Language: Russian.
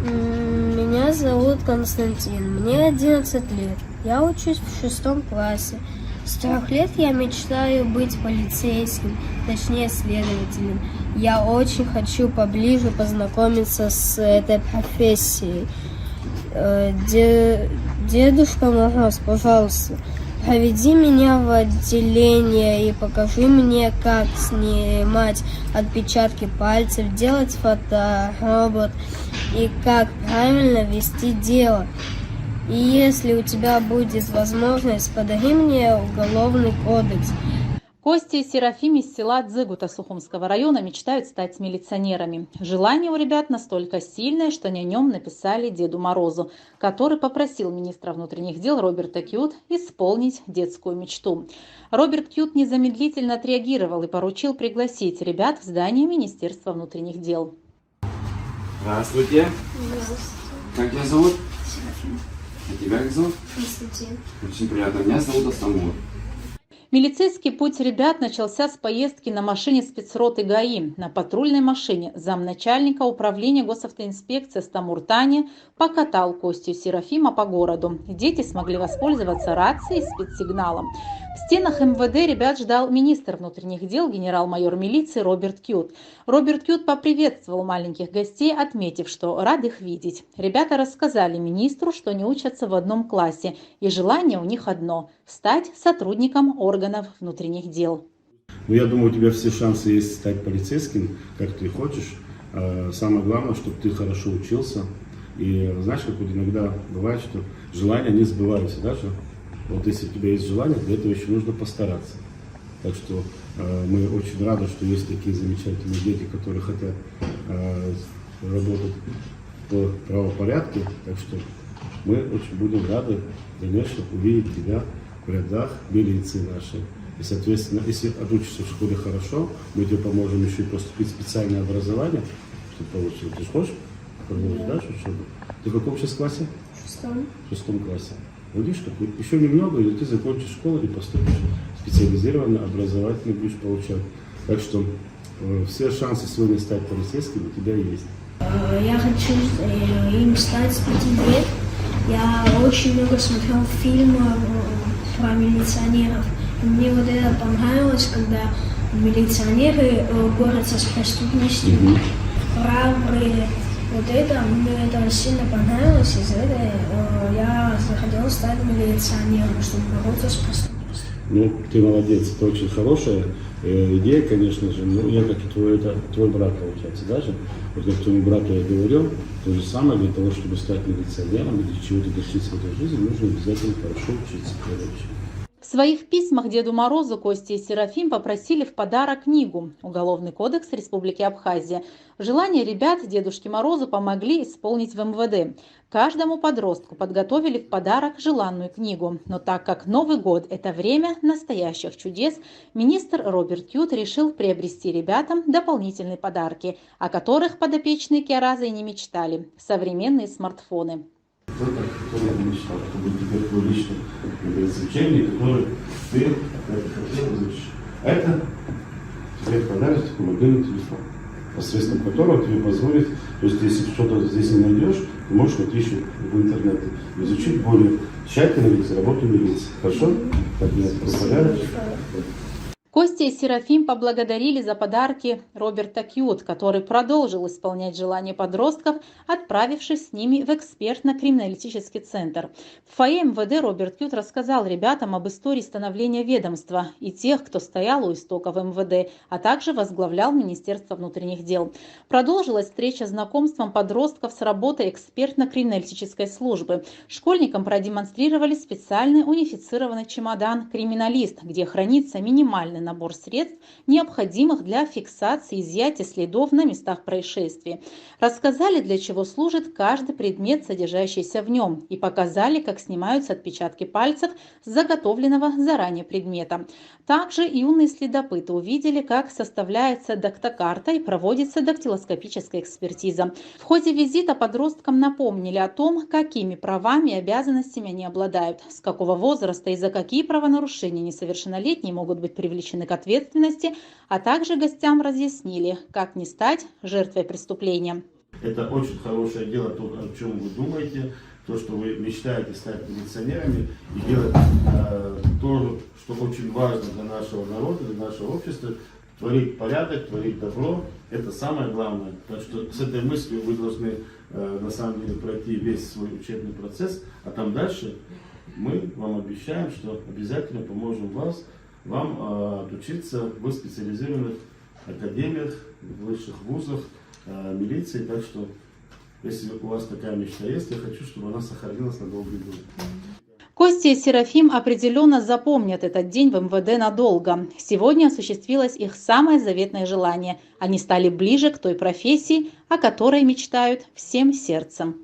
Меня зовут Константин, мне 11 лет. Я учусь в 6 классе. С 3 лет я мечтаю быть полицейским, точнее следователем. Я очень хочу поближе познакомиться с этой профессией. Дедушка Мороз, пожалуйста, проведи меня в отделение и покажи мне, как снимать отпечатки пальцев, делать фоторобот и как правильно вести дело. И если у тебя будет возможность, подари мне уголовный кодекс. Костя и Серафим из села Дзыгута Сухумского района мечтают стать милиционерами. Желание у ребят настолько сильное, что они о нем написали Деду Морозу, который попросил министра внутренних дел Роберта Кьют исполнить детскую мечту. Роберт Кьют незамедлительно отреагировал и поручил пригласить ребят в здание Министерства внутренних дел. Здравствуйте. Здравствуйте. Как тебя зовут? Серафим. А тебя как зовут? Константин. Очень приятно. Меня зовут Астамур. Милицейский путь ребят начался с поездки на машине спецроты ГАИ. На патрульной машине замначальника управления госавтоинспекции Астамур Таня покатал Костю Серафима по городу. Дети смогли воспользоваться рацией и спецсигналом. В стенах МВД ребят ждал министр внутренних дел, генерал-майор милиции Роберт Кьют. Роберт Кьют поприветствовал маленьких гостей, отметив, что рад их видеть. Ребята рассказали министру, что они учатся в одном классе, и желание у них одно – стать сотрудником органов внутренних дел. Я думаю, у тебя все шансы есть стать полицейским, как ты хочешь. Самое главное, чтобы ты хорошо учился. И знаешь, как вот иногда бывает, что желания не сбываются. Даже вот если у тебя есть желание, для этого еще нужно постараться. Так что мы очень рады, что есть такие замечательные дети, которые хотят работать по правопорядку. Так что мы очень будем рады, конечно, увидеть тебя в рядах милиции нашей. И, соответственно, если отучишься в школе хорошо, мы тебе поможем еще и поступить в специальное образование, чтобы получить. Ты же хочешь продолжить дальше учебу? Ты в каком сейчас классе? В 6 классе. Ну, видишь, еще немного, и ты закончишь школу и поступишь в специализированное образовательное, будешь получать. Так что все шансы сегодня стать полицейским у тебя есть. Я хочу им стать с 5 лет. Я очень много смотрел фильмов про милиционеров. И мне вот это понравилось, когда милиционеры борются с преступностью, храбрые. Вот это, мне это сильно понравилось, из-за этого я захотел стать милиционером, чтобы бороться с преступностью. Ну, ты молодец, это очень хорошая идея, конечно же. Ну, я как и твой брат, получается, даже. Вот как твоему брату я говорил, то же самое, для того, чтобы стать милиционером, или чего-то достичь в этой жизни, нужно обязательно хорошо учиться, в первую очередь. В своих письмах Деду Морозу Костя и Серафим попросили в подарок книгу «Уголовный кодекс Республики Абхазия». Желание ребят Дедушке Морозу помогли исполнить в МВД. Каждому подростку подготовили в подарок желанную книгу. Но так как Новый год – это время настоящих чудес, министр Роберт Кьют решил приобрести ребятам дополнительные подарки, о которых подопечные Киараза и не мечтали – современные смартфоны. Кто-то, кто я мечтал, чтобы теперь твой личный учебник, который ты хотел изучить. А это тебе подарок такой мобильный телефон, посредством которого тебе позволит, то есть если что-то здесь не найдешь, ты можешь найти еще в интернете, изучить более тщательно работу милиции. Хорошо? Так, мне такой подарок. Костя и Серафим поблагодарили за подарки Роберта Кьют, который продолжил исполнять желания подростков, отправившись с ними в экспертно-криминалистический центр. В фойе МВД Роберт Кьют рассказал ребятам об истории становления ведомства и тех, кто стоял у истоков МВД, а также возглавлял Министерство внутренних дел. Продолжилась встреча знакомством подростков с работой экспертно-криминалистической службы. Школьникам продемонстрировали специальный унифицированный чемодан «Криминалист», где хранится минимальный набор средств, необходимых для фиксации и изъятия следов на местах происшествия. Рассказали, для чего служит каждый предмет, содержащийся в нем, и показали, как снимаются отпечатки пальцев с заготовленного заранее предмета. Также юные следопыты увидели, как составляется дактокарта и проводится дактилоскопическая экспертиза. В ходе визита подросткам напомнили о том, какими правами и обязанностями они обладают, с какого возраста и за какие правонарушения несовершеннолетние могут быть привлечены к ответственности, а также гостям разъяснили, как не стать жертвой преступления. Это очень хорошее дело, то, о чем вы думаете, то, что вы мечтаете стать милиционерами и делать то, что очень важно для нашего народа, для нашего общества, творить порядок, творить добро, это самое главное. Так что с этой мыслью вы должны на самом деле пройти весь свой учебный процесс, а там дальше мы вам обещаем, что обязательно поможем вам отучиться в специализированных академиях, в высших вузах, милиции. Так что, если у вас такая мечта есть, я хочу, чтобы она сохранилась на долгие годы. Костя и Серафим определенно запомнят этот день в МВД надолго. Сегодня осуществилось их самое заветное желание. Они стали ближе к той профессии, о которой мечтают всем сердцем.